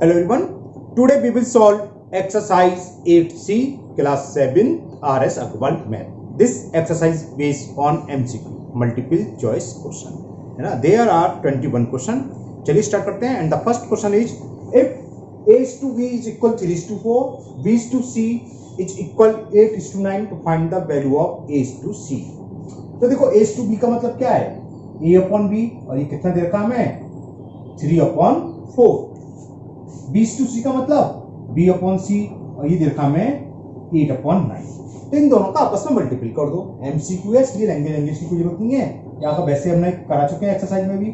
Hello everyone. Today we will solve exercise 8C class 7 RS Equivalent Math. This exercise based on MCQ multiple choice question है ना. There are 21 question. चलिए start करते हैं. And the first question is if A is to B is equal 3 is to 4, B is to C is equal 8 is to 9 to find the value of A is to C. तो देखो A is to B का मतलब क्या है? A upon B और ये कितना दे रखा हमें 3 upon 4. B is to C का मतलब B upon C और ये दे रखा हमें 8 upon 9. तो इन दोनों का आपस में मल्टीपल कर दो. MCQ है इसलिए लैंग्वेज की कोई जरूरत नहीं है. यहाँ का वैसे हमने करा चुके हैं एक्सरसाइज में भी.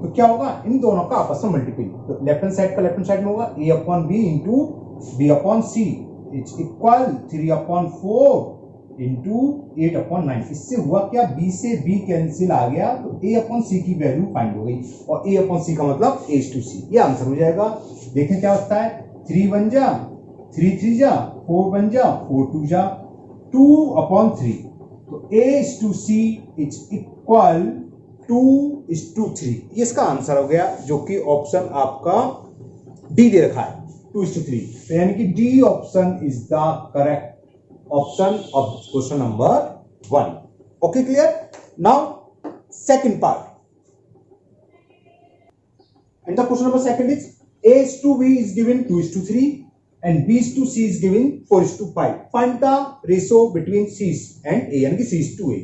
तो क्या होगा इन दोनों का आपस में मल्टीपल. तो लेफ्ट हैंड साइड का लेफ्ट हैंड साइड में होगा A upon B into B upon C is equal 3 upon 4 into 8 upon 9. इससे हुआ क्या B से B कैंसिल आ गया तो A upon C की वैल्यू फाइंड हो गई और A upon C का मतलब A to C. ये आंसर हो जाएगा. देखें क्या होता है 3 1 जा 3 3 जा 4 1 जा 4 2 जा 2 upon 3. तो A to C is equal 2 to 3. ये इसका आंसर हो गया जो कि ऑप्शन आपका डी दे रखा है 2 to 3. तो यानी कि D option is the correct option of question number 1. Okay, clear? Now second part, and the question number second is A is to B is given 2 is to 3 and B is to C is given 4 is to 5. Find the ratio between C and A, यानी कि C is to A.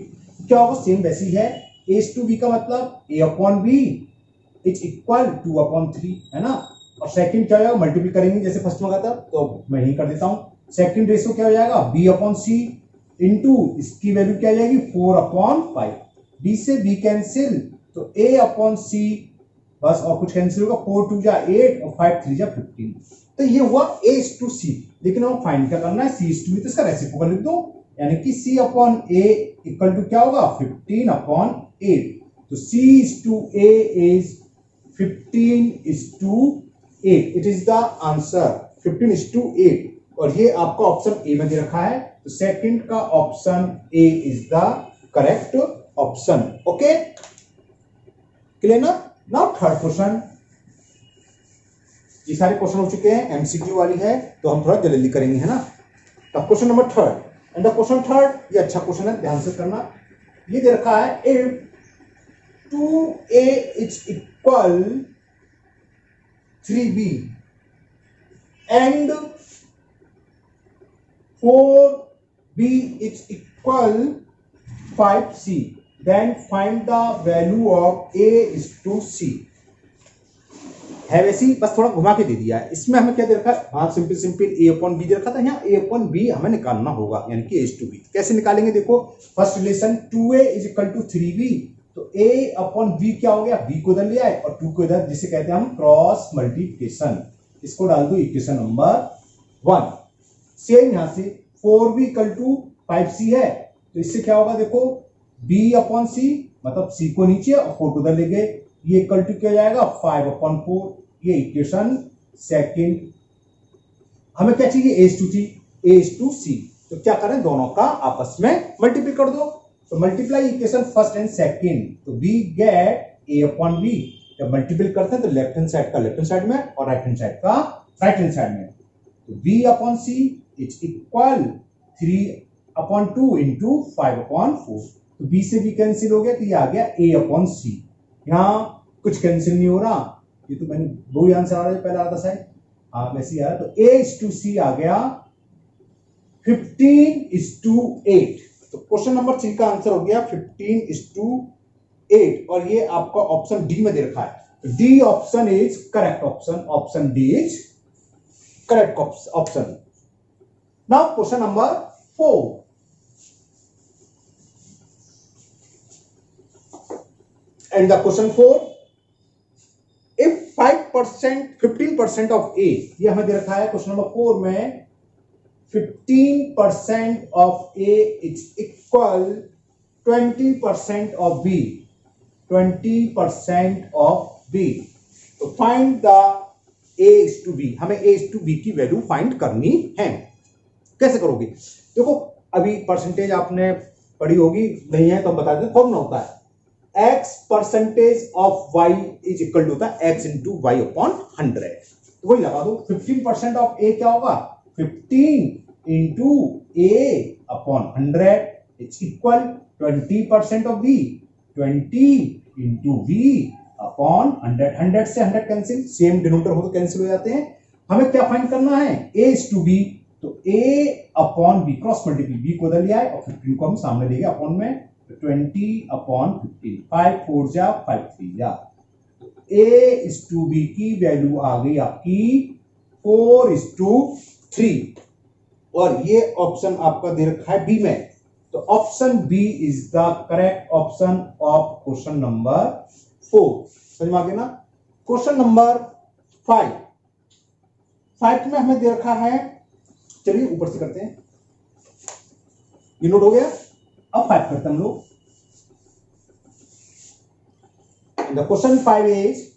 क्या होगा same वैसी है. A is to B का मतलब A upon B is equal 2 upon 3 है ना. और सेकंड क्या होगा मल्टीपल करेंगे जैसे फर्स्ट में था तो मैं यही कर देता हूं. सेकंड रेशियो क्या हो जाएगा B अपॉन C इंटू इसकी वैल्यू क्या आ जाएगी 4 अपॉन 5. B से B कैंसिल तो A अपॉन C बस और कुछ कैंसिल होगा 4 2 जा 8 और 5 3 जा 15. तो ये हुआ A to C. लेकिन हम फाइंड क्या करना है C to B तो इसका रेसिप्रोकल लिख दो यानी कि C upon A equal to क्या होगा 15 अपॉन 8. तो C to A is 15 to 8. It is the answer 15 to 8 और ये आपका ऑप्शन ए में दे रखा है. तो सेकंड का option A is the correct option. Okay clear ना. Now third question. ये सारे क्वेश्चन हो चुके हैं एमसीक्यू वाली है तो हम थोड़ा जल्दी करेंगे है ना. तो question number third and the question third ये अच्छा क्वेश्चन है ध्यान से करना. ये दे रखा है if 2a is equal 3b and 4b is equal 5c, then find the value of A is to C. है वैसी बस थोड़ा घुमा के दे दिया है. इसमें हमें क्या दे रखा है हाँ सिंपल A अपॉन B दे रखा था. यहाँ A अपॉन B हमें निकालना होगा यानी कि A to B. कैसे निकालेंगे देखो first relation 2A is equal to 3B. तो A अपॉन B क्या हो गया B को इधर ले आए और 2 को इधर जिसे कहते हैं हम क्रॉस मल्टीप्लिकेशन. इसको डाल दो इक्वेशन नंबर 1. सेम यहां से 4b इक्वल टू 5c है तो इससे क्या होगा देखो b अपॉन c मतलब c को नीचे और 4 को उधर ले गए. ये इक्वल टू क्या जाएगा 5 अपॉन 4. ये इक्वेशन सेकंड. हमें क्या चाहिए a to c. तो क्या करें दोनों का आपस में मल्टीप्लाई कर दो. तो multiply equation first and second. तो we get a upon b. जब मल्टीपल करते हैं तो लेफ्ट हैंड साइड का लेफ्ट हैंड साइड में और राइट हैंड साइड का राइट हैंड साइड में. तो b upon c is equal 3 upon 2 into 5 upon 4. तो b से b कैंसिल हो गया तो ये आ गया a अपॉन c. यहाँ कुछ कैंसिल नहीं हो रहा. ये तो मैंने दो ही आंसर आ रहा है पहला आता शायद हाँ वैसे आ रहा. तो a is to c आ गया 15 is to 8. तो क्वेश्चन नंबर 3 का आंसर हो गया 15 is to 8 और ये आपका ऑप्शन डी में दे रखा है. D option is correct option. Option D is correct option. Now question number 4 and the question 4 if 15% of A. ये हमें दे रखा है क्वेश्चन नंबर 4 में 15% of A is equal 20% of B. 20% of B. तो find the A to B. हमें A to B की value find करनी है. कैसे करोगे देखो अभी परसेंटेज आपने पढ़ी होगी नहीं है तो हम बता दें. फॉर्मूला होता है x percentage of y is equal to होता है x इंटू वाई अपॉन 100. तो वही लगा दो, 15% ऑफ ए क्या होगा, 15 into A upon 100 is equal 20% of B, 20 into B upon 100, 100 से 100 कैंसिल, सेम डिनोमिनेटर हो तो कैंसिल हो जाते हैं। हमें क्या फाइंड करना है, ए इज टू बी, तो A upon B cross multiply, B को उधर लिया है और 15 को हम सामने ले गए अपॉन में, तो 20 अपॉन 15, 5 4 जा 5 3 जा, ए इज टू बी की वैल्यू आ गई आपकी 4:3, और ये ऑप्शन आपका दे रखा है बी में, तो option B is the correct option of question number 4। समझ में आ गया ना। क्वेश्चन नंबर 5 में हमें दे रखा है, चलिए ऊपर से करते हैं, ये नोट हो गया। अब 5 करते हैं हम लोग। The question 5 is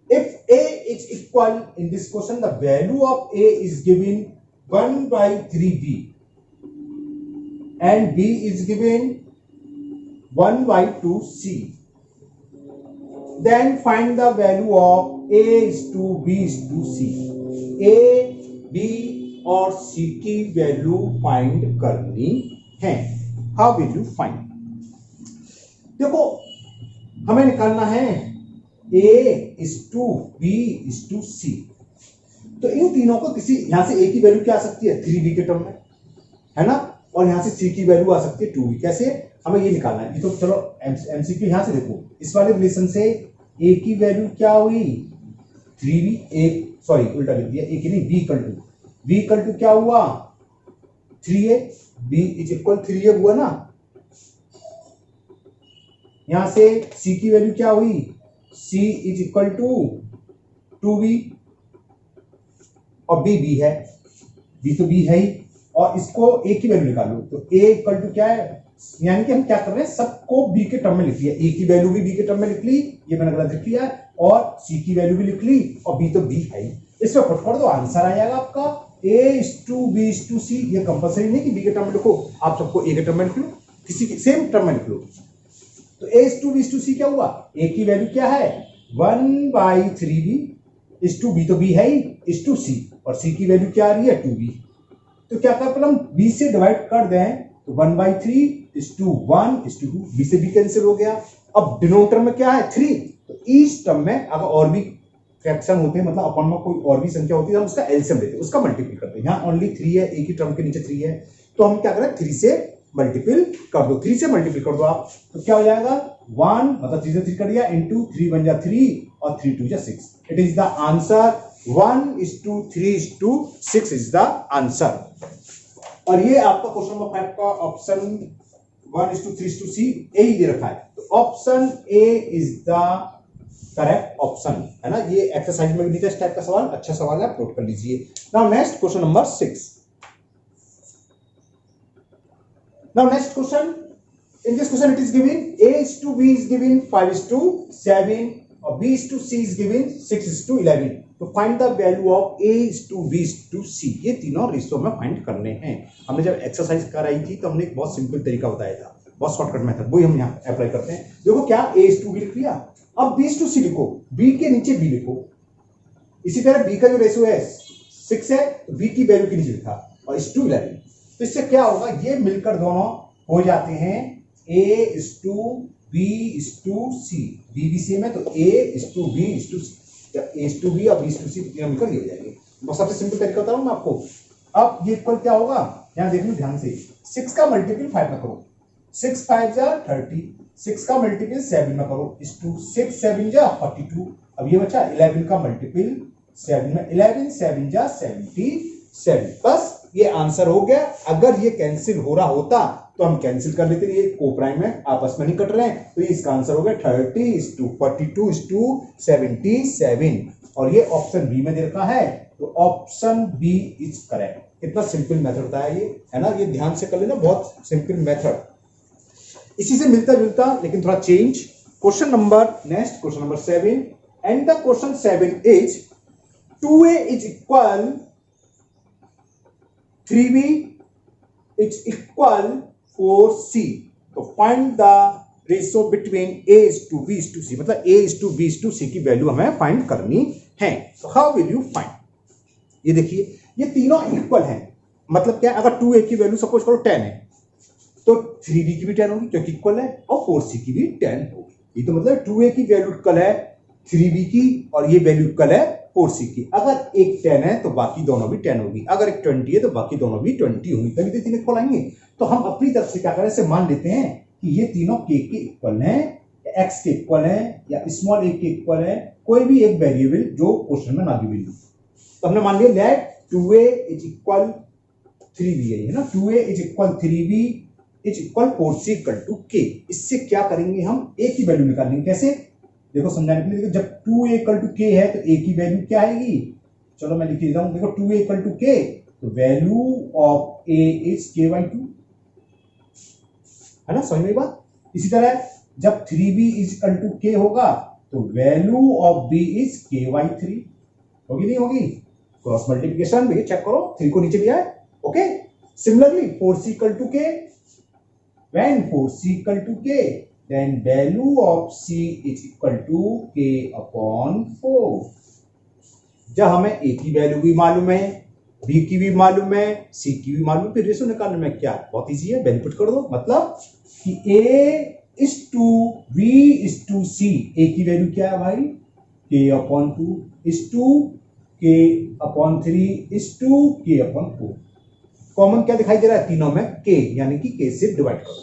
if a is equal, in this question the value of a is given 1/3b and b is given 1/2c, then find the value of a is to b is to c। a b और c की value find करनी है। How will you find, देखो हमें निकालना है a is to b is to c, तो इन तीनों को किसी, यहां से a की वैल्यू क्या आ सकती है 3b के टर्म में, है ना, और यहां से c की वैल्यू आ सकती है 2b। कैसे, हमें ये निकालना है। ये तो चलो एमसीक्यू यहां से देखो, इस वाले रिलेशन से a की वैल्यू क्या हुई 3b, सॉरी उल्टा लिख दिया, a की नहीं, b इक्वल टू क्या हुआ 3a, b is equal 3a हुआ ना। यहां से c की वैल्यू क्या हुई, c is equal to 2b, और b है, b तो b है ही, और इसको a की वैल्यू निकालो, तो a इक्वल टू क्या है, यानी कि हम क्या कर रहे हैं, सबको b के टर्म में लिख लिया, a की वैल्यू भी b के टर्म में लिख ली, ये मैंने गलत लिख लिया, और c की वैल्यू भी लिख ली, और b तो b है ही। इसमें फट कर दो, आंसर आ जाएगा आपका a is to b is to c। ये कंपलसरी नहीं कि b के टर्म में लिखो, आप सबको a के टर्म में लिख लो, किसी के सेम टर्म में लिख लो। तो a is to b is to c क्या हुआ, a की वैल्यू क्या है 1/3b, is to b तो b है ही, is to c, और c की वैल्यू क्या आ रही है 2b। तो क्या कर, हम b से डिवाइड कर दें, तो 1/3 is to 1 is to 2, b से b कैंसिल हो गया। अब डिनोमिनेटर में क्या है 3, तो इस टर्म में अगर और भी फ्रैक्शन होते हैं, मतलब अपॉन में कोई और भी संख्या होती है, हम उसका एलसीएम लेते हैं, उसका मल्टीपल करते हैं। यहाँ ओनली 3 है, एक ही टर्म के नीचे 3 है, तो हम क्या करें 3 से मल्टीपल कर दो, 3 से मल्टीपल कर दो आप, तो क्या हो जाएगा 1, मतलब 3 से 3 कर दिया, इंटू 3 बन जा 3 और 3 2 जा 6। It is the answer 1:3:6 is the answer. और ये आपका क्वेश्चन नंबर 5 का ऑप्शन 1:3:c यही दे रखा है, तो option A is the correct option, है ना। ये एक्सरसाइज में भी दिया इस टाइप का सवाल, अच्छा सवाल है, आप नोट कर लीजिए। Now next question number 6। Now next question, in this question it is given a is to b is given 5:7 और b is to c is given 6:11, तो find the value of a is to b is to c। ये तीनों ratio में find करने हैं। हमने जब exercise कराई थी तो हमने एक बहुत सिंपल तरीका बताया था, बहुत शॉर्टकट मेथड, वही हम यहाँ अप्लाई करते हैं। देखो क्या a is to b लिख लिया, अब b is to c लिखो, b के नीचे b लिखो। इसी तरह b का जो रेशियो है 6 है, तो b की वैल्यू के नीचे लिखा, और is to 11, तो इससे क्या होगा, ये मिलकर दोनों हो जाते हैं a is to b is to c, b भी सेम है, तो a is to b is to c, a is to b और b is to c तीनों मिलकर ये हो जाएंगे। बहुत सबसे सिंपल तरीका बता रहा हूं मैं आपको। अब ये इक्वल क्या होगा, यहाँ देख लो ध्यान से, 6 का मल्टीपल 5 में करो, 6 5 जा 30, 6 का मल्टीपल 7 में करो, इस टू 6 7 जा 42। अब ये बचा 11 का मल्टीपल 7 में, 11 7 जा 77। बस ये आंसर हो गया। अगर ये कैंसिल हो रहा होता तो हम कैंसिल कर लेते, ये को प्राइम में आपस में नहीं कट रहे हैं, तो ये इसका आंसर हो गया 30:42:77, और ये ऑप्शन बी में दे रखा है, तो ऑप्शन बी इज करेक्ट। कितना सिंपल मेथड होता है ये, है ना, ये ध्यान से कर लेना, बहुत सिंपल मेथड। इसी से मिलता जुलता लेकिन थोड़ा change. Question number next, question number 7, and the question 7 is 2a is equal 3b is equal 4c, तो find the ratio between a is to b is to c, मतलब a is to b is to c की value हमें find करनी है। तो how will you find? ये देखिए ये तीनों इक्वल हैं, मतलब क्या, अगर 2a की वैल्यू सपोज करो 10 है तो 3b की भी 10 होगी क्योंकि इक्वल है, और 4c की भी 10 होगी। ये तो मतलब 2a की वैल्यू इक्वल है 3b की और ये वैल्यू इक्वल है 4c की। अगर एक 10 है तो बाकी दोनों भी 10 होगी, अगर एक 20 है तो बाकी दोनों भी 20 होंगी, तभी तो तीनों इक्वल आएंगे। तो हम अपनी तरफ से क्या करें, इसे मान लेते हैं कि ये तीनों k के इक्वल हैं, x के इक्वल हैं या स्मॉल a के इक्वल है, कोई भी एक वेरिएबल जो क्वेश्चन में ना गिवन हो। तो हमने मान लिया late 2a is equal 3b है ना, 2a is equal 3b is equal 4c equal to k। इससे क्या करेंगे, हम a की वैल्यू निकालेंगे। कैसे, देखो समझाने के लिए, देखो जब 2a इक्वल टू k है तो a की वैल्यू क्या आएगी, चलो मैं लिख देता हूं। देखो 2a इक्वल टू k, तो value of a is k/2, है ना, समझ में बात। इसी तरह जब 3b is equal to k होगा तो value of b is k/3 होगी, नहीं होगी? क्रॉस मल्टीप्लिकेशन भी चेक करो, 3 को नीचे लिया है, okay. Similarly 4c equal to k, when 4c equal to k, then value of c is equal to k upon 4। जब हमें a की वैल्यू भी मालूम है, b की भी मालूम है, c की भी मालूम है, फिर रेशो निकालने में क्या बहुत इजी है, बेनिफिट कर दो। मतलब कि a is to b is to c, a की वैल्यू क्या है भाई, k upon 2 is to k upon 3 is to k upon 4। Common क्या दिखाई दे रहा है तीनों में, k, यानी कि k से डिवाइड करो,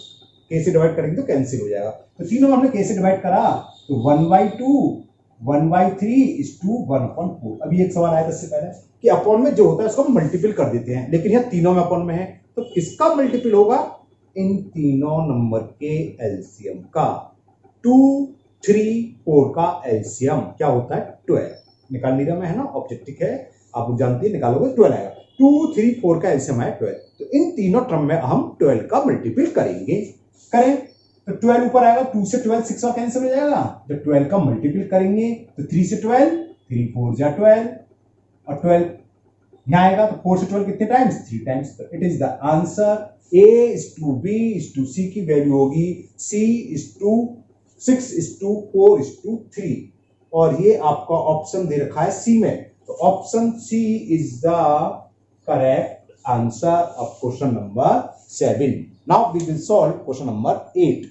k से डिवाइड करेंगे तो कैंसिल हो जाएगा। तो तीनों में हमने k से डिवाइड करा तो 1/2 1/3 is to 1/4। अभी एक सवाल आया इससे पहले कि अपॉन में जो होता है उसको हम मल्टीपल कर देते हैं, लेकिन यहाँ तीनों में अपॉन में है तो किसका मल्टीपल होगा, इन तीनों नंबर के एलसीएम का। 2 3 4 का एलसीएम क्या होता है 12, निकाल नहीं रहा मैं, है ना, ऑब्जेक्टिव है, आप लोग जानते हैं, निकालोगे 12 आएगा। 2 3 4 का एलसीएम है 12, तो इन तीनों टर्म में हम 12 का मल्टीपल करेंगे। करें तो 12 ऊपर आएगा, 2 से 12 6 और कैंसिल हो जाएगा। जब 12 का मल्टीपल करेंगे तो 3 से 12, 3 4 जा 12 और 12 यहाँ आएगा तो 4 से 12 कितने times, 3 times. It is the answer. a is to b is to c की वैल्यू होगी c is to 6 is to 4 is to 3, और ये आपका ऑप्शन दे रखा है सी में, तो option C is the correct answer of question number 7। Now we will solve question number 8।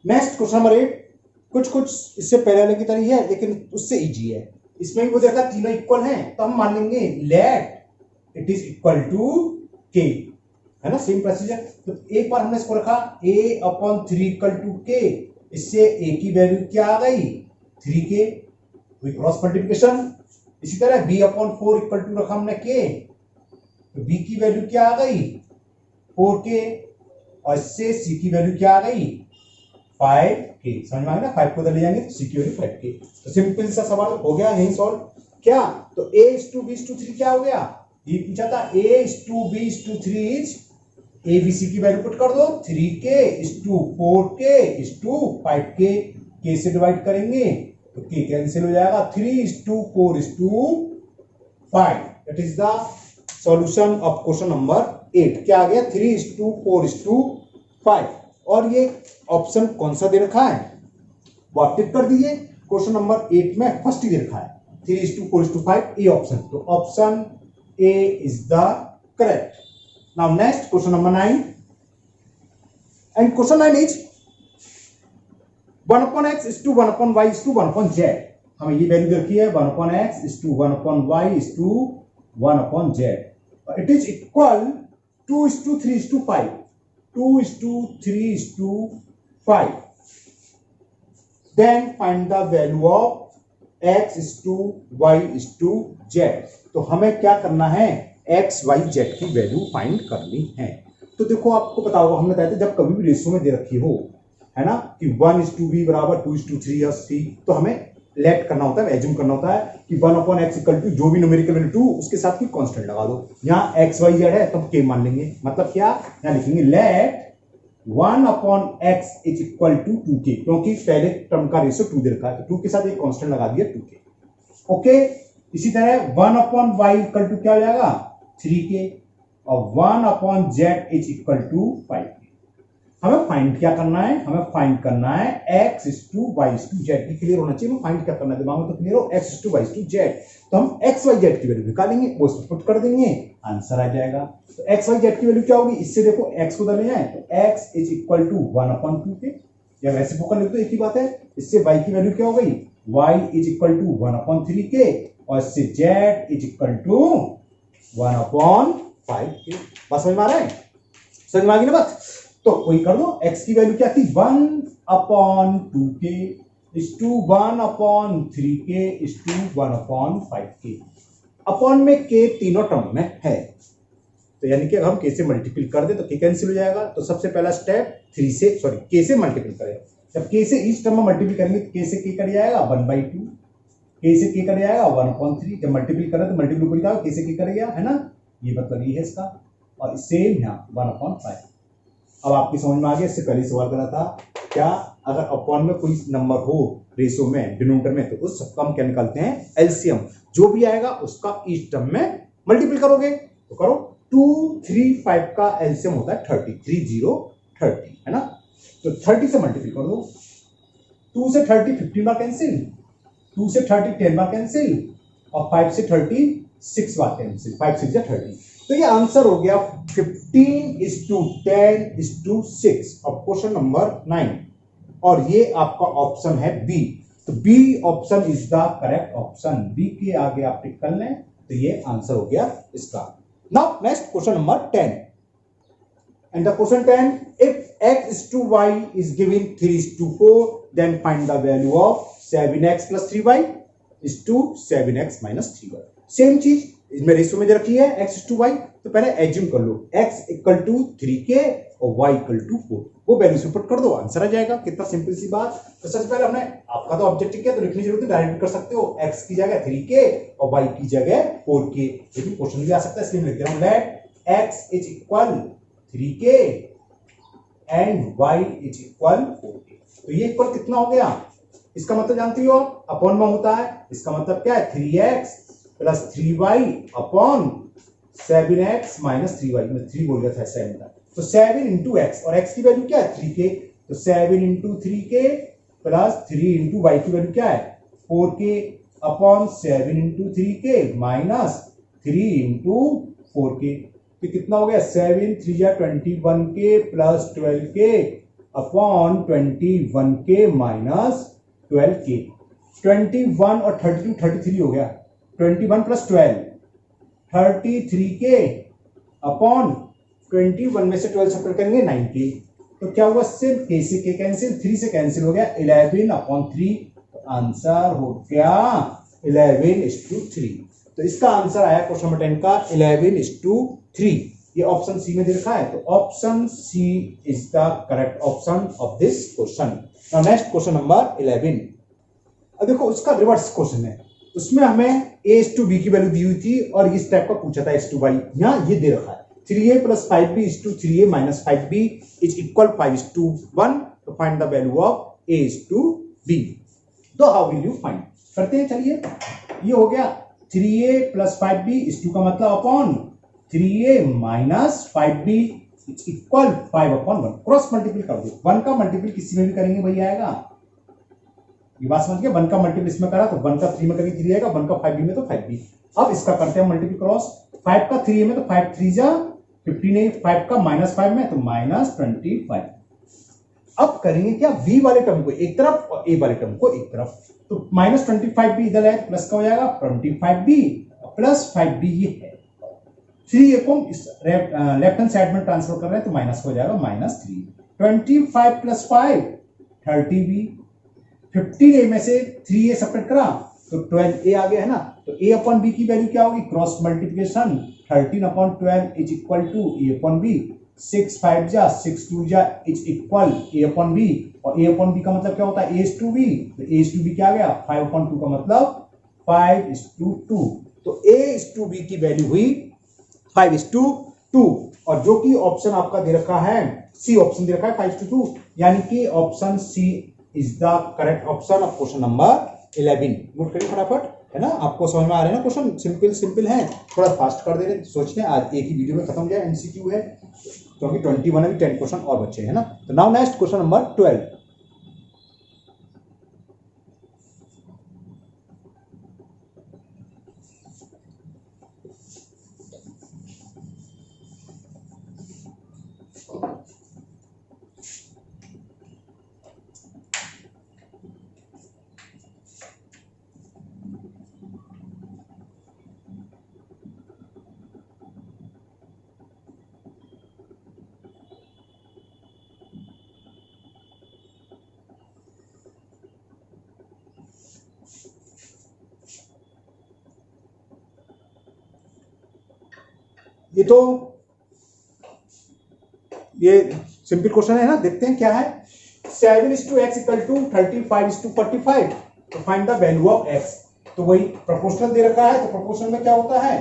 Next question number 8 कुछ इससे पहले वाले की तरह ही है लेकिन उससे इजी है। इसमें वो देखा तीनों इक्वल हैं तो हम मान लेंगे let it is equal to K, है ना, सेम प्रोसीजर। तो एक बार हमने इसको रखा a/3 इक्वल टू के, इससे a की वैल्यू क्या आ गई 3k, क्रॉस मल्टीप्लिकेशन। इसी तरह b/4 इक्वल टू रखा हमने k, तो b की वैल्यू क्या आ गई 4k, और इससे c की वैल्यू क्या आ गई 5k। समझ में आ गया ना, 5 को उधर ले जाएंगे तो c की वैल्यू 5k। तो सिंपल सा सवाल हो गया यही सॉल्व। क्या, तो a is to b is to 3 क्या हो गया, ये पूछा था a is to b is to 3 is a b c की वैल्यू पुट कर दो, 3k is to 4k is to 5k, k से डिवाइड करेंगे तो k कैंसिल हो जाएगा, 3 is to 4 is to 5। That is the solution of question number 8। क्या आ गया 3 is to 4 is to 5, और ये ऑप्शन कौन सा दे रखा है वो आप टिक कर दीजिए। क्वेश्चन नंबर 8 में फर्स्ट ही दे रखा है 3 is to 4 is to 5, A option, तो option A is the correct. Now next question number 9, and question 9 is 1/x is to 1/y is to 1/z। हमें ये वैल्यू रखी है 1/x is to 1/y is to 1/z, it is equal 2 is to 3 is to 5, 2 is to 3 is to 5। Then find the value of x is to y is to z। तो हमें क्या करना है x Y Z की value find करनी है। तो देखो आपको पता होगा हमने कहा था जब कभी भी रेशियो में दे रखी हो, है ना, कि 1:b बराबर 2:3 या 3, तो हमें लेट करना होता है, एज्यूम करना होता है कि 1/x इक्वल टू जो भी न्यूमेरिकल वैल्यू 2 उसके साथ की कांस्टेंट लगा दो। यहाँ एक्स वाई जेड है तब k मान लेंगे, मतलब क्या, यहाँ लिखेंगे late 1/x is equal to 2k, क्योंकि पहले टर्म का रेशियो 2 दे रखा है तो 2 के साथ एक कांस्टेंट लगा दिया 2k। ओके, इसी तरह 1/y इक्वल टू क्या हो जाएगा 3k, और 1/z is equal to 5k। हमें फाइंड क्या करना है, हमें फाइंड करना है x is to y is to z। Clear होना चाहिए, फाइंड क्या करना है दिमाग में तो क्लियर हो, x is to y is to z। तो हम x y z की वैल्यू निकालेंगे, वो इसमें पुट कर देंगे, आंसर आ जाएगा। तो x y z की वैल्यू क्या होगी, इससे देखो x को ले जाए तो x इज इक्वल टू 1/2 के, या रेसिप्रोकल लिख दो, एक ही बात है। इससे y की वैल्यू क्या हो गई, y इज इक्वल टू 1/3 के, और इससे z इज इक्वल टू 1/5 के। बस समझ में आ रहा है, समझ में आ गई ना बात। तो वही कर दो, x की वैल्यू क्या थी 1/2 के इज टू 1/3 के इज टू 1/5 के। अपॉन में k तीनों टर्म में है, तो यानी कि हम k से मल्टीपल कर दे तो k कैंसिल हो जाएगा। तो सबसे पहला स्टेप k से मल्टीपल करें। जब k से इस टर्म में मल्टीपल करेंगे तो k से k कट जाएगा 1/2, k से k कट जाएगा 1/3। जब मल्टीपल करें तो मल्टीपल ऊपर जाओ, k से k कट गया है ना, ये मतलब ये है इसका, और सेम यहाँ 1/5। अब आपकी समझ में आ गया। इससे पहले सवाल करा था क्या, अगर अपॉन में कोई नंबर हो रेशो में डिनोमिनेटर में, तो उस सबका हम क्या निकालते हैं, एलसीएम। जो भी आएगा उसका इस टर्म में मल्टीपल करोगे, तो करो 2 3 5 का एलसीएम होता है 30, 3 0 30 है ना। तो 30 से मल्टीपल कर दो, 2 से 30 15 बार कैंसिल, 2 से 30 10 बार कैंसिल, और 5 से 30 6 बार कैंसिल, 5 6 30। तो ये आंसर हो गया 15:10:6 ऑफ क्वेश्चन नंबर 9, और ये आपका ऑप्शन है बी। तो B option is the correct option. B के आगे आप टिक कर लें, तो ये आंसर हो गया इसका। Now next question number 10, and the question 10, if x is to y is given 3:4, then find the value of 7x plus 3y is to 7x minus 3y। Same चीज इसमें रेशियो में रखी है x is to y, तो पहले assume कर लो x equal to 3k और y equal to 4, वो वैल्यू से पुट कर दो, आंसर आ जाएगा। कितना सिंपल सी बात। तो सबसे पहले हमने, आपका तो ऑब्जेक्टिव क्या, तो लिखने की जरूरत है, डायरेक्ट कर सकते हो, x की जगह 3k और y की जगह 4k। लेकिन क्वेश्चन भी आ सकता है, इसलिए मैं लिख रहा हूं let x is equal 3k and y is equal 4k। तो ये इक्वल कितना हो गया, इसका मतलब जानती हो आप, अपॉन में होता है, इसका मतलब क्या है 3x plus 3y upon 7x minus 3y, में 3 बोल गया था 7 था। तो 7 इंटू एक्स, और x की वैल्यू क्या है 3k, तो 7 into 3k plus 3 into y की वैल्यू क्या है 4k upon 7 into 3k minus 3 into 4k। तो कितना हो गया 7 3 या 21k plus 12k upon 21k minus 12k। 21 और 32 33 हो गया, 21 प्लस 12 33k अपॉन 21 में से 12 सब्ट्रैक्ट करेंगे 9k। तो क्या हुआ, सिर्फ k से k कैंसिल, 3 से कैंसिल हो गया 11 अपॉन 3। तो आंसर हो गया 11:3। तो इसका आंसर आया क्वेश्चन नंबर 10 का 11:3। ये ऑप्शन सी में दे रखा है, तो option C is the correct option of this question. Now next question number 11। अब देखो उसका रिवर्स क्वेश्चन है, उसमें हमें a:b की वैल्यू दी हुई थी और इस टाइप का पूछा था x/y। यहाँ ये दे रखा है 3a plus 5b is to 3a minus 5b is equal 5:1 to find the value of a:b। तो how will you find, करते हैं चलिए। ये हो गया 3a plus 5b is to का मतलब upon 3a minus 5b is equal 5/1। Cross multiple कर दो, 1 का मल्टीपल किसी में भी करेंगे वही आएगा। ये बात समझ गए, 1 का मल्टीपल इसमें करा तो 1 का 3 में करेंगे 3 आएगा, 1 का 5b में तो 5b। अब इसका करते हैं मल्टीपल क्रॉस, 5 का 3a में तो 5 3 जा 15, 5 का -5 में तो -25। अब करेंगे क्या, v वाले टर्म को एक तरफ और a वाले टर्म को एक तरफ, तो -25 भी इधर है, प्लस का हो जाएगा 25b प्लस 5b ये है। 3a को लेफ्ट हैंड साइड में ट्रांसफर कर रहे हैं तो माइनस हो जाएगा -3। 25 प्लस 5 30b, 15a में से 3a सेपरेट करा तो 12a आ गया है ना। तो a अपॉन b की वैल्यू क्या होगी, cross multiplication 13/12 is equal to a upon b। 6 5 जा 6 2 जा is equal a upon b, और a अपॉन b का मतलब क्या होता है a:b। तो a:b क्या आ गया 5/2 का मतलब 5:2। तो a:b की वैल्यू हुई 5:2, और जो कि ऑप्शन आपका दे रखा है सी ऑप्शन दे रखा है 5:2, यानी कि option C is the correct option of question number 11। Note करिए फटाफट, है ना, आपको समझ में आ रहा है ना क्वेश्चन, सिंपल है, थोड़ा फास्ट कर दे रहे, सोचते हैं आज एक ही वीडियो में खत्म हो जाए, एमसीक्यू है। क्योंकि 21 अभी 10 क्वेश्चन और बचे हैं ना। तो नाउ नेक्स्ट क्वेश्चन नंबर 12। ये सिंपल क्वेश्चन है ना, देखते हैं क्या है। 7:x इक्वल टू 35:45, तो find the value of x। तो वही प्रोपोर्शनल दे रखा है, तो प्रोपोर्शनल में क्या होता है,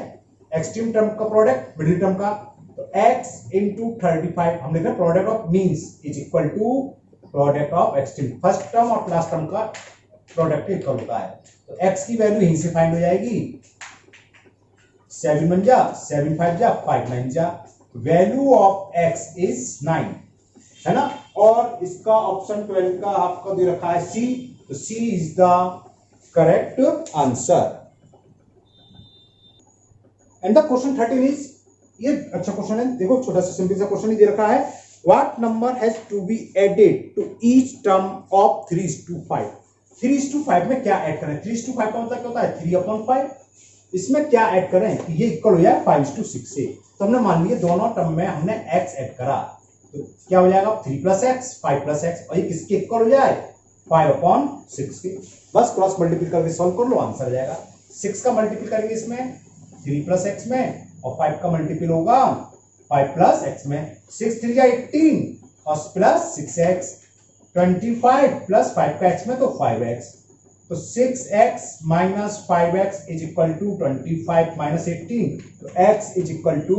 एक्सट्रीम टर्म का प्रोडक्ट मिडिल टर्म का। तो x इंटू 35 हम लिख रहे हैं product of means is equal to product of extreme, first term और लास्ट टर्म का प्रोडक्ट इक्वल होता है। तो x की वैल्यू यहीं से फाइंड हो जाएगी, 7 1 जा 7 5 जा 5 9 जा, वैल्यू ऑफ x इज 9, है ना। और इसका ऑप्शन 12 का आपका दे रखा है C, तो C is the correct answer. And the question 13 is, ये अच्छा क्वेश्चन है, देखो छोटा सा सिंपल सा क्वेश्चन ही दे रखा है। What number has to be added to each term of 3:5। 3:5 में क्या ऐड करें, 3:5 का मतलब क्या होता है 3/5, इसमें क्या ऐड करें कि ये इक्वल हो जाए 5:6 से। तो हमने मान लिया दोनों टर्म में हमने x ऐड करा, तो क्या हो जाएगा 3 + x 5 + x, और ये किसके इक्वल हो जाए 5/6 के। बस क्रॉस मल्टीप्लाई करके सॉल्व कर लो, आंसर आ जाएगा। 6 का मल्टीप्लाई करेंगे इसमें 3 + x में, और 5 का मल्टीप्लाई होगा 5 + x में। 6 3 या 18 और प्लस 6x, 25 + 5 का x में तो 5x, तो 6x minus 5x is equal to 25 minus 18, तो x is equal to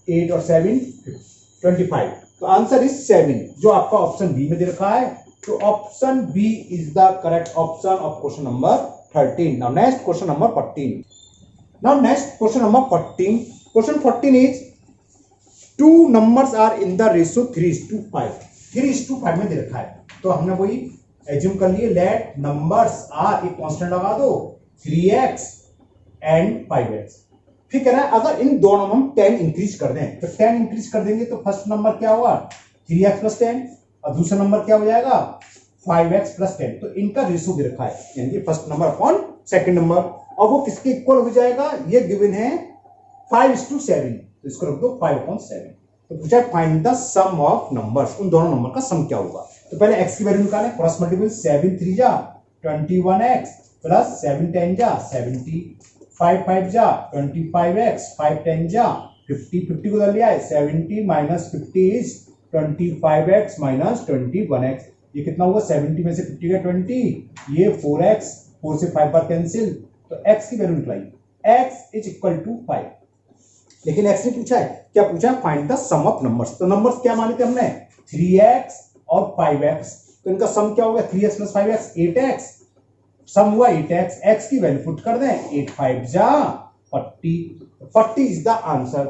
8 और 7 25, तो आंसर इज 7 जो आपका ऑप्शन बी में दे रखा है। तो option B is the correct option of question number 13। Now next question number 14। Now next question number 14, question 14 is two numbers are in the ratio 3:5। 3:5 में दे रखा है, तो हमने वही एज्यूम कर लिए, लेट नंबर्स आर, एक कांस्टेंट लगा दो 3x एंड 5x। फिर कह रहा है अगर इन दोनों में हम 10 इंक्रीज कर दें, तो 10 इंक्रीज कर देंगे तो फर्स्ट नंबर क्या होगा 3x + 10, और दूसरा नंबर क्या हो जाएगा 5x + 10। तो इनका रेशियो दे रखा है, यानी first number upon second number, और वो किसके इक्वल हो जाएगा, ये गिवन है 5:7, तो इसको रख दो 5/7। तो पूछा find the sum of numbers, उन दोनों नंबर का सम क्या होगा। तो पहले x की वैल्यू निकालें, क्रॉस मल्टीपल 7 3 जा 21x प्लस 7 10 जा 70, 5 5 जा 25x, 5 10 जा 50, 50 को डाल लिया है 70 - 50 इज 25x - 21x। ये कितना होगा 70 में से 50 का 20, ये 4x, 4 से 5 बार कैंसिल, तो x की वैल्यू निकलाई x इज इक्वल टू 5। लेकिन x ने पूछा है, क्या पूछा, find the sum of numbers. तो नंबर्स क्या माने थे हमने 3x और 5x, तो इनका सम क्या होगा 3x + 5x 8x, सम हुआ 8x, x की वैल्यू पुट कर दें 8 5 जा 40, 40 इज द आंसर।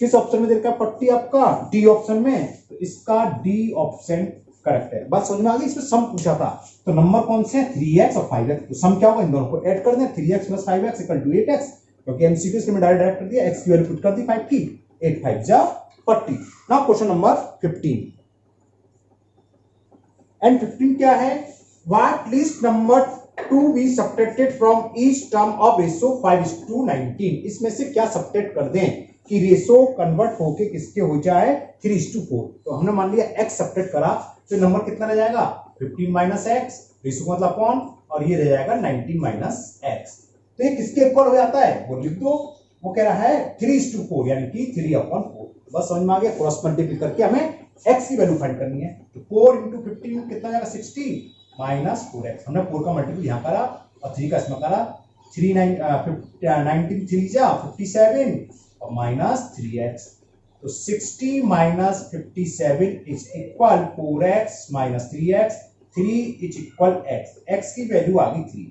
किस ऑप्शन में दे रखा है 40 आपका, डी ऑप्शन में, तो इसका डी ऑप्शन करेक्ट है। बात समझ में आ गई, इसमें सम पूछा था, तो नंबर कौन से हैं 3x और 5x, तो सम क्या होगा इन दोनों को ऐड कर दें 3x + 5x = 8x, क्योंकि एमसीक्यू इसमें डायरेक्ट कर दिया, x की वैल्यू पुट कर दी 5 की, 8 5 जा 40। नाउ क्वेश्चन नंबर 15, एंड 15 क्या है, what least number to be subtracted from each term of ratio 5:19। इसमें से क्या सब्ट्रैक्ट कर दें कि रेशियो कन्वर्ट होके किसके हो जाए 3:4। तो हमने मान लिया x सब्ट्रैक्ट करा, तो नंबर कितना रह जाएगा 15 - x, रेशियो मतलब अपॉन, और ये रह जाएगा 19 - x। तो ये किसके इक्वल हो जाता है वो लिख दो, वो कह रहा है 3:4 यानी कि 3/4। बस समझ में आ गया, क्रॉस मल्टीप्लाई करके हमें x की वैल्यू फाइंड करनी है। तो 4 × 15 कितना जाएगा 60 - 4x, हमने 4 का मल्टीपल यहाँ करा और 3 का इसमें करा, 19 3 जा 57 और -3x, तो 60 - 57 is equal 4x - 3x, 3 is equal x, x की वैल्यू आ गई 3।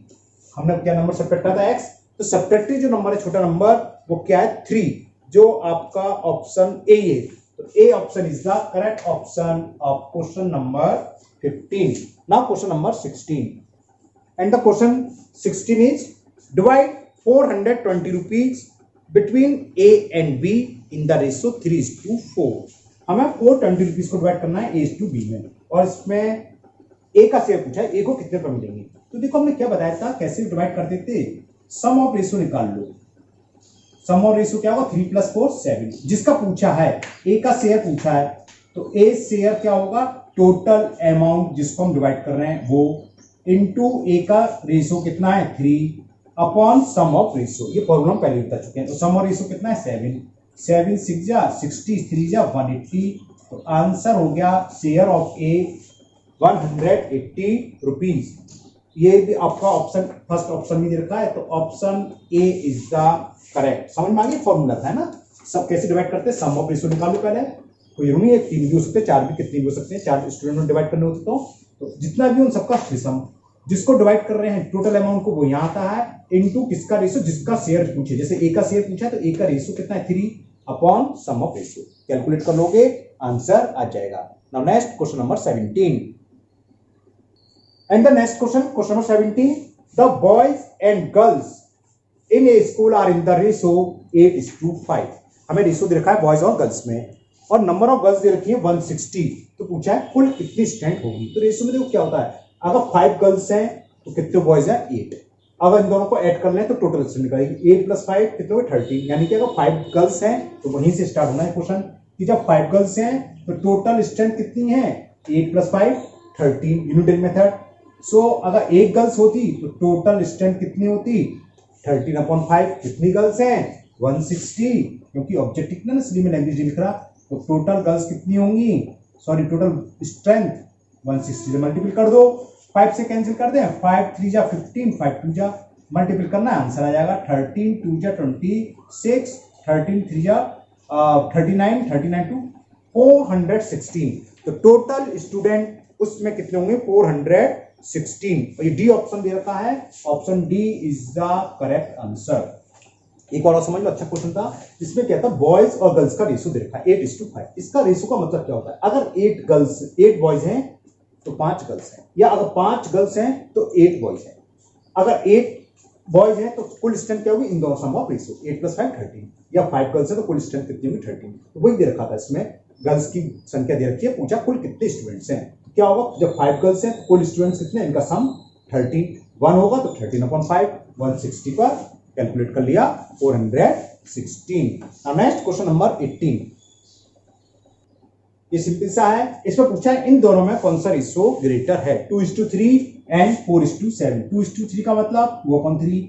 हमने क्या नंबर सब्ट्रैक्ट करा था x, तो सब्ट्रैक्टिव जो नंबर है छोटा नंबर वो क्या है 3, जो आपका ऑप्शन ए है। तो A option is the correct option of question number 15. Now question number 16 and the question 16 is divide 420 rupees between A and B in the ratio 3:4. हमें 420 रुपीज को डिवाइड करना है A to B में, और इसमें A का share पूछा है, A को कितने पर मिलेंगे। तो देखो हमने क्या बताया था, कैसे डिवाइड करते थे, सम ऑफ रेशियो निकाल लो। सम ऑफ रेशियो क्या होगा, 3 + 4 7। जिसका पूछा है A का शेयर पूछा है, तो A शेयर क्या होगा, टोटल अमाउंट जिसको हम डिवाइड कर रहे हैं वो, इनटू A का रेशियो कितना है 3 अपॉन सम ऑफ रेशियो। ये फॉर्मूला हम पहले बता चुके हैं। तो सम ऑफ रेशियो कितना है 7, 7 6 जा 60, 3 जा 180। तो आंसर हो गया शेयर ऑफ A 180 रुपीज। ये भी आपका ऑप्शन फर्स्ट ऑप्शन में दे रखा है, तो option A is the correct. समझ में आ गया फॉर्मूला था, है ना। सब कैसे डिवाइड करते हैं, सम ऑफ रेशियो निकालो पहले। कोई जरूरी है 3 भी हो सकते हैं, 4 भी, कितने भी हो सकते हैं, 4 स्टूडेंट में डिवाइड करने होते तो जितना भी उन सबका सम, जिसको डिवाइड कर रहे हैं टोटल अमाउंट को, वो यहाँ आता है इनटू किसका रेशियो, जिसका शेयर पूछे। जैसे ए का शेयर पूछा है तो ए का रेशियो कितना है 3 upon sum of ratio. Calculate कर लोगे, आंसर आ जाएगा। Now next question number 17 and the next question number 17, the boys and girls in a school are in the ratio 8:5। हमें रेशियो दे रखा है बॉयज और गर्ल्स में, और नंबर ऑफ गर्ल्स दे रखी है 160। तो पूछा है कुल कितनी स्टूडेंट होगी। तो रेशियो में देखो क्या होता है, अगर 5 गर्ल्स हैं तो कितने बॉयज हैं 8। अगर इन दोनों को ऐड कर लें तो टोटल स्टूडेंट निकलेगी 8 + 5 कितने हुए 30। यानी कि अगर 5 गर्ल्स हैं तो वहीं से स्टार्ट होना है क्वेश्चन कि जब 5 गर्ल्स हैं तो टोटल स्ट्रेंथ कितनी है 8 + 5 13, यूनिटरी मेथड। सो अगर 1 गर्ल्स होती तो टोटल स्ट्रेंथ कितनी होती 13/5। कितनी गर्ल्स हैं 160, क्योंकि ऑब्जेक्टिव ना इसलिए मैं लैंग्वेज लिख रहा। तो टोटल गर्ल्स कितनी होंगी, सॉरी टोटल स्ट्रेंथ 160 से मल्टीपल कर दो, 5 से कैंसिल कर दें, 5 3 जा 15, 5 2 जा मल्टीपल करना, आंसर आ जाएगा 13 2 जा 26, 13 3 जा 39, 39 2 416। तो टोटल स्टूडेंट उसमें कितने होंगे 416। और ये डी ऑप्शन दे रखा है, option D is the correct answer. एक और समझ लो, अच्छा क्वेश्चन था। इसमें क्या था, बॉयज और गर्ल्स का रेशियो दे रखा है 8:5। इसका रेशियो का मतलब क्या होता है, अगर 8 बॉयज हैं तो 5 गर्ल्स हैं, या अगर 5 गर्ल्स हैं तो 8 बॉयज हैं। अगर 8 बॉयज हैं तो कुल स्ट्रेंथ क्या होगी, इन दोनों सम ऑफ रेशियो 8 + 5 13, या 5 गर्ल्स है तो कुल स्ट्रेंथ कितनी होगी 13। तो वही दे रखा था, इसमें गर्ल्स की संख्या दे रखी है, पूछा कुल कितने स्टूडेंट्स हैं। क्या होगा, जब 5 गर्ल्स हैं तो कुल स्टूडेंट्स कितने, इनका सम 30, 1 होगा तो 13/5 160 पर कैलकुलेट कर लिया 416। नेक्स्ट क्वेश्चन नंबर 18, ये सिंपल सा है। इसमें पूछा है इन दोनों में कौन सा रेशियो ग्रेटर है, 2:3 एंड 4:7। 2:3 का मतलब 2/3,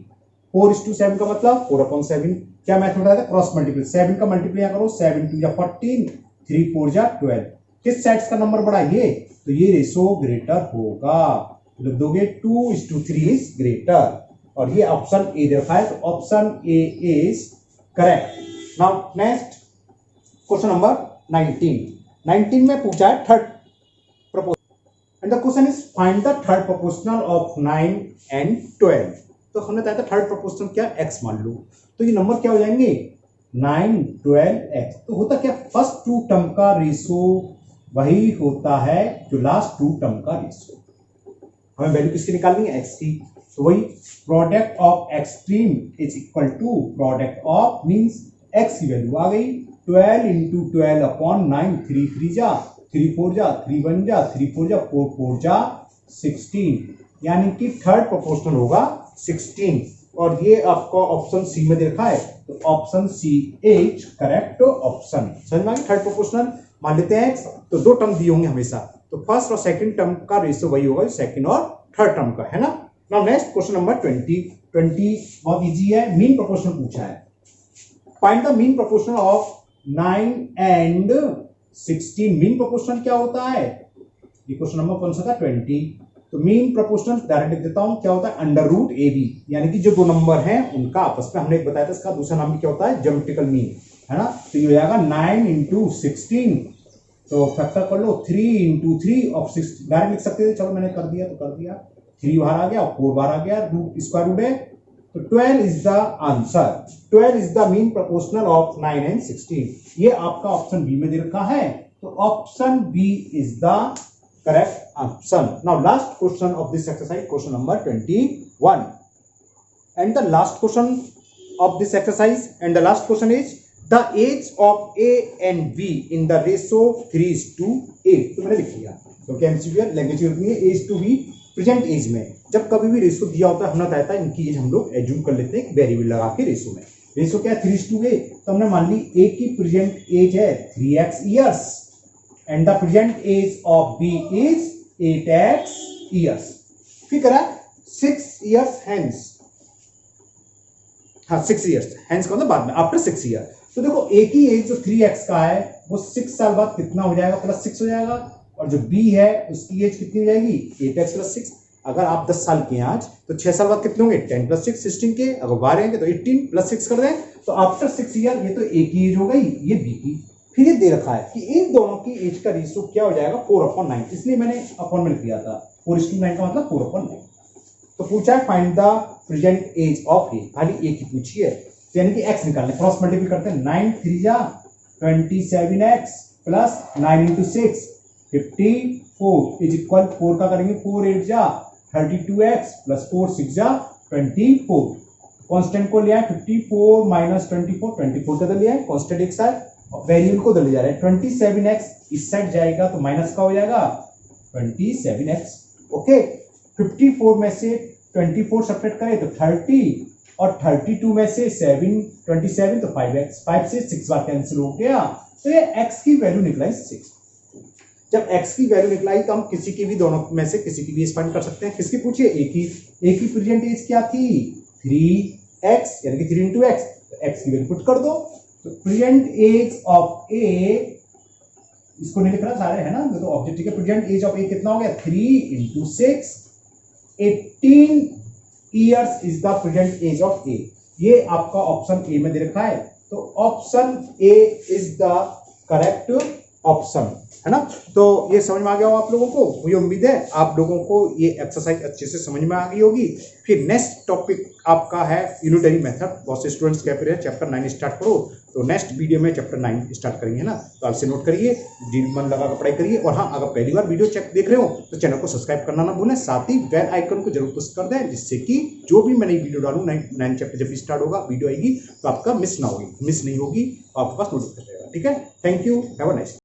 4:7 का मतलब 4/7। क्या मैथ बताया था, क्रॉस मल्टीपल, 7 का मल्टीप्लाई करो, 7 2 जा 14, 3 4 जा 12। किस सेट्स का नंबर बड़ा ये, तो ये रेशियो ग्रेटर होगा। तो लिख दोगे 2:3 इज ग्रेटर, और ये ऑप्शन ए दे रखा है, तो option A is correct. Now next question number 19 में पूछा है third proportional, and the question is find the third proportional of 9 and 12। तो हमने बताया था थर्ड प्रोपोर्शनल क्या, x मान लो, तो ये नंबर क्या हो जाएंगे 9 12 x। तो होता क्या, फर्स्ट 2 टर्म का रेशियो वही होता है जो लास्ट 2 टर्म का रेशियो। हमें वैल्यू किसकी निकालनी है, x की। तो वही product of extreme is equal to product of, means x की वैल्यू आ गई 12 × 12/9, 3 3 जा 3 4 जा 3 1 जा 3 4 जा 4 4 जा 16, यानी कि थर्ड प्रोपोर्शनल होगा 16। और ये आपका ऑप्शन सी में देखा है, तो option C is correct option. समझ में आ गया, थर्ड प्रोपोर्शनल मान लेते हैं तो 2 टर्म दिए होंगे हमेशा, तो फर्स्ट और सेकंड टर्म का रेशियो वही होगा सेकंड और थर्ड टर्म का, है ना। नाउ नेक्स्ट क्वेश्चन नंबर 20 बहुत इजी है, मीन प्रोपोर्शनल पूछा है। Find the mean proportional of 9 and 16। Mean proportional क्या होता है, ये क्वेश्चन नंबर कौन सा था 20। तो मीन प्रोपोर्शनल डायरेक्ट लिख देता हूं, क्या होता है √AB, यानी कि जो 2 नंबर हैं उनका आपस में, हमने एक बताया था इसका दूसरा नाम भी क्या होता है ज्योमेट्रिकल मीन, है ना। तो ये हो जाएगा 9 × 16, तो फैक्टर कर लो 3 × 3 ऑफ 6, डायरेक्ट लिख सकते थे, चलो मैंने कर दिया तो कर दिया, 3 बाहर आ गया और 4 बाहर आ गया, रूट स्क्वायर रूट है तो 12 is the answer. 12 is the mean proportional of 9 and 16। ये आपका ऑप्शन बी में दे रखा है, तो option B is the correct option. Now last question of this exercise, question number 21, and the last question of this exercise, and the last question is the age of A and B in the ratio 3:8। तो मैंने लिख लिया, क्योंकि MCQ language में age to be present age में जब कभी भी रेशियो दिया होता है हमने बताया था इनकी एज हम लोग एज्यूम कर लेते हैं वेरिएबल लगा के रेशियो में। रेशियो क्या है 3:8, तो हमने मान ली ए की प्रेजेंट एज है 3x years and the present age of B is 8x years. ठीक है, 6 ईयर्स हैंस, हाँ 6 ईयर्स हैंस का मतलब बाद में आफ्टर 6 ईयर। तो देखो ए की एज जो 3x का है वो 6 साल बाद कितना हो जाएगा, +6 हो जाएगा, और जो b है उसकी एज कितनी हो जाएगी 8x + 6। अगर आप 10 साल के हैं आज तो 6 साल बाद कितने होंगे 10 + 6 16 के, अगर 12 हैं तो 18 + 6 कर दें तो आफ्टर 6 ईयर ये तो a की एज हो गई, ये b की। फिर ये दे रखा है कि इन दोनों की एज का रेशियो क्या हो जाएगा 4/9, इसलिए मैंने अपॉन में लिख दिया था 4:9 का मतलब 4/9। तो पूछा है find the present age of A, खाली ए की पूछी है, तो यानी कि x निकालने, क्रॉस मल्टीप्लाई करते हैं 9 3 जा 27x प्लस 9 × 6 54 इज इक्वल 4 का करेंगे 4 8 जा 32x प्लस 4 6 जा 24। कांस्टेंट को लिया है 54 माइनस 24 24 का लिया है कांस्टेंट एक साइड, और वेरिएबल को ले जा रहा है 27x इस साइड जाएगा तो माइनस का हो जाएगा 27x। ओके, 54 में से 24 सब्ट्रैक्ट करें तो 30, और 32 में से 27 तो 5x, 5 से 6 बार कैंसिल हो गया, तो ये x की वैल्यू निकलाई 6। जब x की वैल्यू निकलाई तो हम किसी की भी, दोनों में से किसी की भी एज फाइंड कर सकते हैं। किसकी पूछिए a की प्रेजेंट एज क्या थी 3x, यानी कि 3 × x, तो x की वैल्यू पुट कर दो। तो प्रेजेंट एज ऑफ a, इसको नहीं लिख रहा सारे है ना, तो ऑब्जेक्ट है, प्रेजेंट एज ऑफ a कितना हो गया 3 × 6 18 years is the present age of A. ये आपका ऑप्शन ए में दे रखा है, तो option A is the correct option, है ना। तो ये समझ में आ गया हो आप लोगों को, मुझे उम्मीद है आप लोगों को ये एक्सरसाइज अच्छे से समझ में आ गई होगी। फिर नेक्स्ट टॉपिक आपका है यूनिटरी मेथड। बहुत से स्टूडेंट्स कह रहे हैं चैप्टर 9 स्टार्ट करो, तो नेक्स्ट वीडियो में चैप्टर 9 स्टार्ट करेंगे, है ना। तो आपसे नोट करिए, दिल मन लगा कर पढ़ाई करिए, और हाँ अगर पहली बार वीडियो देख रहे हो तो चैनल को सब्सक्राइब करना ना भूलें, साथ ही बेल आइकन को जरूर प्रेस कर दें, जिससे कि जो भी मैं नई वीडियो डालूँ 9 चैप्टर जब स्टार्ट होगा वीडियो आएगी तो आपका मिस नहीं होगी, आपके पास नोटिफिकेशन रहेगा। ठीक है, thank you, have a nice.